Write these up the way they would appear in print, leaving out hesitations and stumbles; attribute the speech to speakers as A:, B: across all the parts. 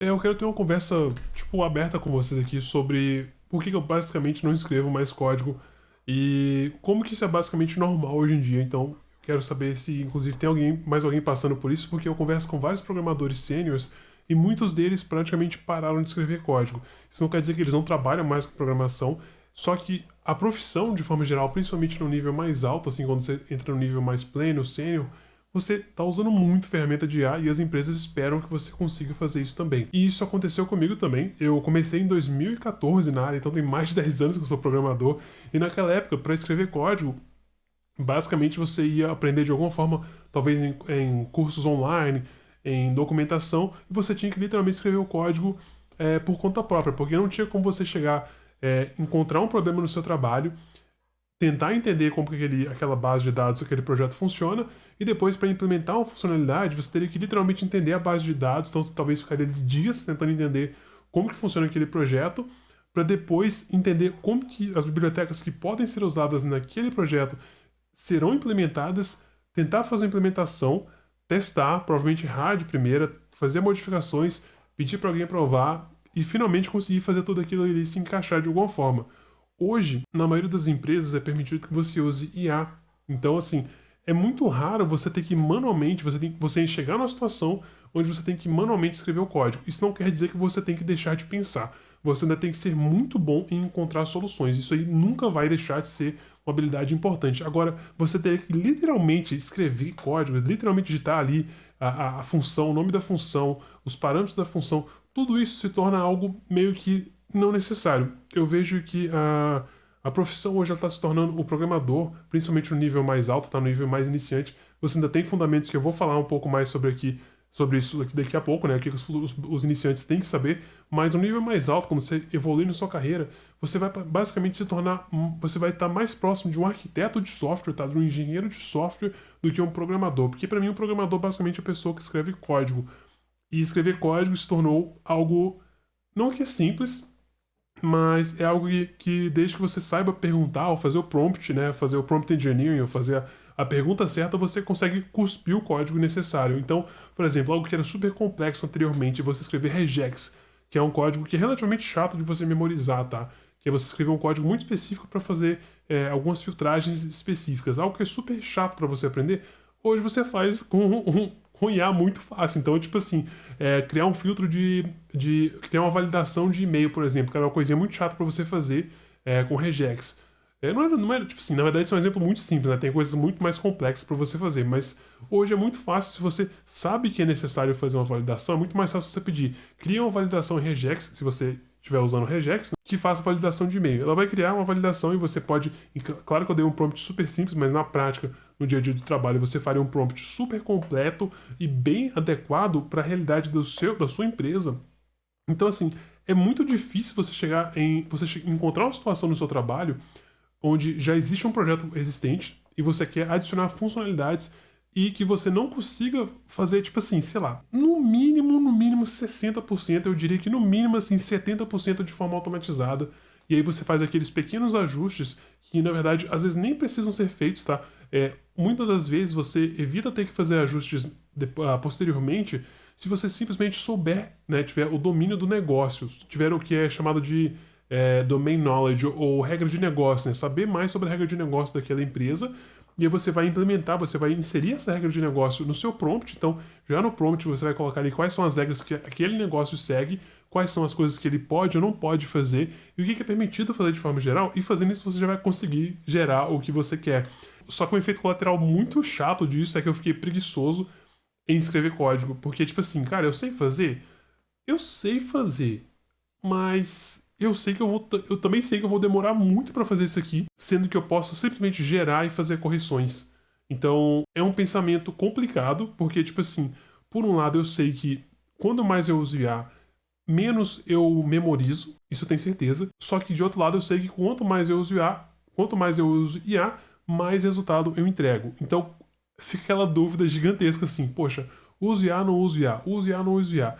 A: Eu quero ter uma conversa, tipo, aberta com vocês aqui sobre por que eu basicamente não escrevo mais código e como que isso é basicamente normal hoje em dia. Então, quero saber se, inclusive, tem mais alguém passando por isso, porque eu converso com vários programadores sêniors e muitos deles praticamente pararam de escrever código. Isso não quer dizer que eles não trabalham mais com programação, só que a profissão, de forma geral, principalmente no nível mais alto, assim, quando você entra no nível mais pleno, sênior, você está usando muito ferramenta de IA e as empresas esperam que você consiga fazer isso também. E isso aconteceu comigo também. Eu comecei em 2014 na área, então tem mais de 10 anos que eu sou programador. E naquela época, para escrever código, basicamente você ia aprender de alguma forma, talvez em cursos online, em documentação, e você tinha que literalmente escrever o código por conta própria, porque não tinha como você chegar, encontrar um problema no seu trabalho, tentar entender como que aquela base de dados, aquele projeto funciona, e depois para implementar uma funcionalidade, você teria que literalmente entender a base de dados, então você talvez ficaria de dias tentando entender como que funciona aquele projeto, para depois entender como que as bibliotecas que podem ser usadas naquele projeto serão implementadas, tentar fazer a implementação, testar, provavelmente errar de primeira, fazer modificações, pedir para alguém aprovar e finalmente conseguir fazer tudo aquilo ali se encaixar de alguma forma. Hoje, na maioria das empresas, é permitido que você use IA. Então, assim, é muito raro você ter que manualmente, você chegar numa situação onde você tem que manualmente escrever o código. Isso não quer dizer que você tem que deixar de pensar. Você ainda tem que ser muito bom em encontrar soluções. Isso aí nunca vai deixar de ser uma habilidade importante. Agora, você ter que literalmente escrever código, literalmente digitar ali a função, o nome da função, os parâmetros da função, tudo isso se torna algo meio que não necessário. Eu vejo que a profissão hoje está se tornando o programador, principalmente no nível mais alto, tá no nível mais iniciante. Você ainda tem fundamentos que eu vou falar um pouco mais sobre isso aqui daqui a pouco, né? O que os iniciantes têm que saber. Mas no nível mais alto, quando você evolui na sua carreira, você vai basicamente se tornar, você vai estar mais próximo de um arquiteto de software, tá? De um engenheiro de software do que um programador. Porque para mim um programador basicamente é a pessoa que escreve código. E escrever código se tornou algo não que é simples, mas é algo que desde que você saiba perguntar, ou fazer o prompt, né, fazer o prompt engineering, ou fazer a pergunta certa, você consegue cuspir o código necessário. Então, por exemplo, algo que era super complexo anteriormente, você escrever regex, que é um código que é relativamente chato de você memorizar, tá? Que é você escrever um código muito específico para fazer algumas filtragens específicas. Algo que é super chato para você aprender, hoje você faz com IA muito fácil. Então, tipo assim, criar um filtro criar uma validação de e-mail, por exemplo, que era uma coisinha muito chata para você fazer com regex. Não era, tipo assim, na verdade isso é um exemplo muito simples, né? Tem coisas muito mais complexas para você fazer, mas hoje é muito fácil, se você sabe que é necessário fazer uma validação, é muito mais fácil você pedir, cria uma validação em regex, se você estiver usando regex, que faça validação de e-mail. Ela vai criar uma validação e você pode, claro que eu dei um prompt super simples, mas na prática, no dia a dia do trabalho, você faria um prompt super completo e bem adequado para a realidade da sua empresa. Então, assim, é muito difícil você encontrar uma situação no seu trabalho onde já existe um projeto existente e você quer adicionar funcionalidades e que você não consiga fazer, tipo assim, sei lá, no mínimo 60%, eu diria que no mínimo, assim, 70% de forma automatizada. E aí você faz aqueles pequenos ajustes que, na verdade, às vezes nem precisam ser feitos, tá? Muitas das vezes você evita ter que fazer ajustes posteriormente se você simplesmente souber, né, tiver o domínio do negócio, tiver o que é chamado de domain knowledge ou regra de negócio, né? Saber mais sobre a regra de negócio daquela empresa, e aí você vai implementar, você vai inserir essa regra de negócio no seu prompt. Então, já no prompt você vai colocar ali quais são as regras que aquele negócio segue, quais são as coisas que ele pode ou não pode fazer, e o que é permitido fazer de forma geral, e fazendo isso você já vai conseguir gerar o que você quer. Só que um efeito colateral muito chato disso é que eu fiquei preguiçoso em escrever código, porque, tipo assim, cara, eu sei fazer, mas eu também sei que eu vou demorar muito para fazer isso aqui, sendo que eu posso simplesmente gerar e fazer correções. Então, é um pensamento complicado, porque, tipo assim, por um lado eu sei que quando mais eu uso IA, menos eu memorizo, isso eu tenho certeza. Só que de outro lado eu sei que quanto mais eu uso IA, mais resultado eu entrego. Então, fica aquela dúvida gigantesca assim, poxa, uso IA, não uso IA, uso IA, não uso IA.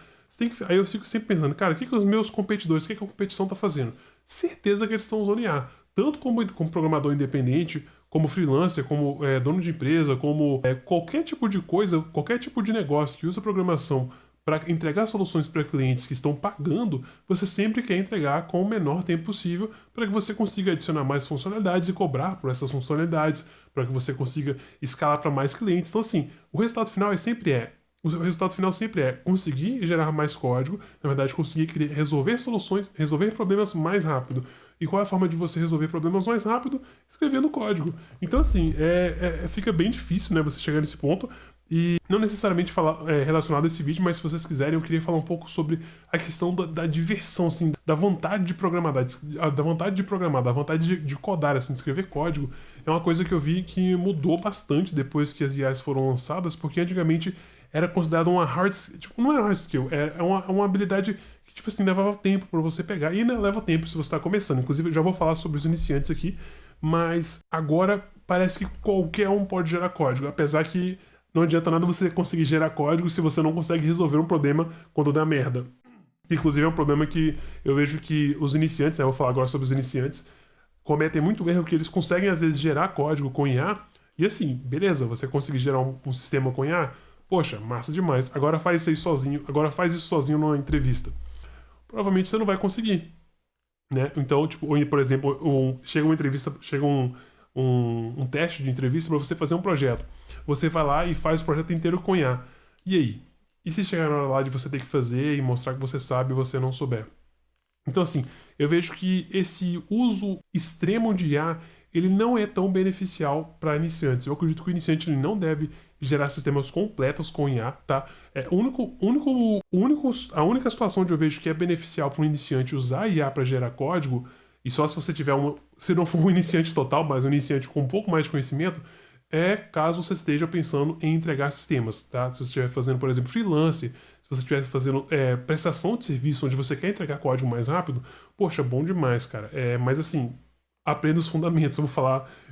A: Aí eu fico sempre pensando, cara, o que os meus competidores, o que a competição está fazendo? Certeza que eles estão usando IA. Tanto como programador independente, como freelancer, como dono de empresa, como qualquer tipo de coisa, qualquer tipo de negócio que usa programação para entregar soluções para clientes que estão pagando, você sempre quer entregar com o menor tempo possível para que você consiga adicionar mais funcionalidades e cobrar por essas funcionalidades, para que você consiga escalar para mais clientes. Então, assim, o resultado final sempre é conseguir gerar mais código, na verdade, conseguir resolver soluções, resolver problemas mais rápido. E qual é a forma de você resolver problemas mais rápido? Escrevendo código. Então, assim, fica bem difícil, né, você chegar nesse ponto. E não necessariamente relacionado a esse vídeo, mas se vocês quiserem, eu queria falar um pouco sobre a questão da diversão, assim, da vontade de programar, da vontade de programar, da vontade de codar, assim, de escrever código. É uma coisa que eu vi que mudou bastante depois que as IAs foram lançadas, porque antigamente era considerado uma hard skill, tipo, não era hard skill, é uma habilidade que, tipo assim, levava tempo para você pegar, e ainda leva tempo se você está começando. Inclusive, eu já vou falar sobre os iniciantes aqui, mas agora parece que qualquer um pode gerar código, apesar que não adianta nada você conseguir gerar código se você não consegue resolver um problema quando dá merda. Inclusive, é um problema que eu vejo que os iniciantes, né, eu vou falar agora sobre os iniciantes, cometem muito erro que eles conseguem, às vezes, gerar código com IA, e assim, beleza, você conseguir gerar um sistema com IA, poxa, massa demais. Agora faz isso aí sozinho. Agora faz isso sozinho numa entrevista. Provavelmente você não vai conseguir, né? Então, tipo, por exemplo, chega uma entrevista, chega um teste de entrevista para você fazer um projeto. Você vai lá e faz o projeto inteiro com IA. E aí? E se chegar na hora lá de você ter que fazer e mostrar que você sabe e você não souber? Então, assim, eu vejo que esse uso extremo de IA, ele não é tão beneficial para iniciantes. Eu acredito que o iniciante ele não deve gerar sistemas completos com IA, tá? A única situação onde eu vejo que é beneficial para um iniciante usar IA para gerar código, e só se você tiver se não for um iniciante total, mas um iniciante com um pouco mais de conhecimento, é caso você esteja pensando em entregar sistemas, tá? Se você estiver fazendo, por exemplo, freelance, se você estiver fazendo prestação de serviço onde você quer entregar código mais rápido, poxa, bom demais, cara. Mas assim, aprenda os fundamentos.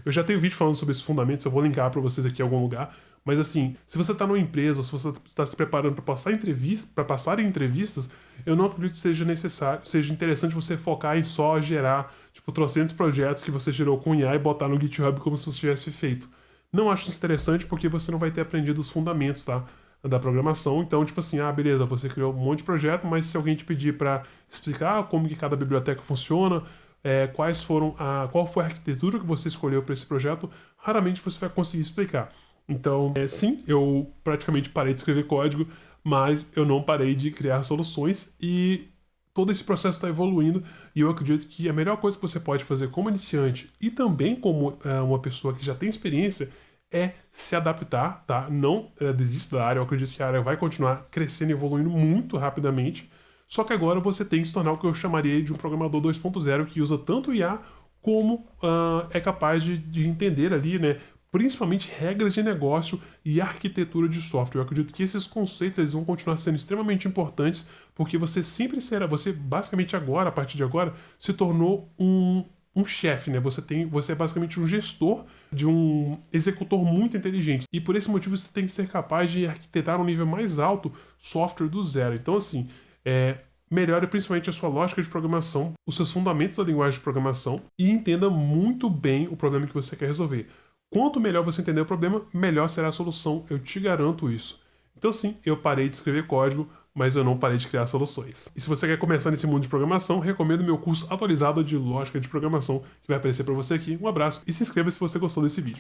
A: Eu já tenho vídeo falando sobre esses fundamentos, eu vou linkar para vocês aqui em algum lugar. Mas assim, se você está numa empresa, ou se você está se preparando para passar em entrevistas, eu não acredito que seja interessante você focar em só gerar, tipo, trocentos projetos que você gerou com IA e botar no GitHub como se você tivesse feito. Não acho isso interessante porque você não vai ter aprendido os fundamentos, tá? Da programação. Então, tipo assim, beleza, você criou um monte de projeto, mas se alguém te pedir para explicar como que cada biblioteca funciona, qual foi a arquitetura que você escolheu para esse projeto, raramente você vai conseguir explicar. Então, sim, eu praticamente parei de escrever código, mas eu não parei de criar soluções e todo esse processo está evoluindo e eu acredito que a melhor coisa que você pode fazer como iniciante e também como uma pessoa que já tem experiência é se adaptar, tá? Não desista da área, eu acredito que a área vai continuar crescendo e evoluindo muito rapidamente, só que agora você tem que se tornar o que eu chamaria de um programador 2.0 que usa tanto IA como é capaz de entender ali, né? Principalmente regras de negócio e arquitetura de software. Eu acredito que esses conceitos eles vão continuar sendo extremamente importantes, porque você basicamente agora, a partir de agora, se tornou um chefe, né? Você é basicamente um gestor de um executor muito inteligente. E por esse motivo você tem que ser capaz de arquitetar um nível mais alto software do zero. Então, assim, melhore principalmente a sua lógica de programação, os seus fundamentos da linguagem de programação e entenda muito bem o problema que você quer resolver. Quanto melhor você entender o problema, melhor será a solução, eu te garanto isso. Então sim, eu parei de escrever código, mas eu não parei de criar soluções. E se você quer começar nesse mundo de programação, recomendo meu curso atualizado de lógica de programação, que vai aparecer para você aqui. Um abraço e se inscreva se você gostou desse vídeo.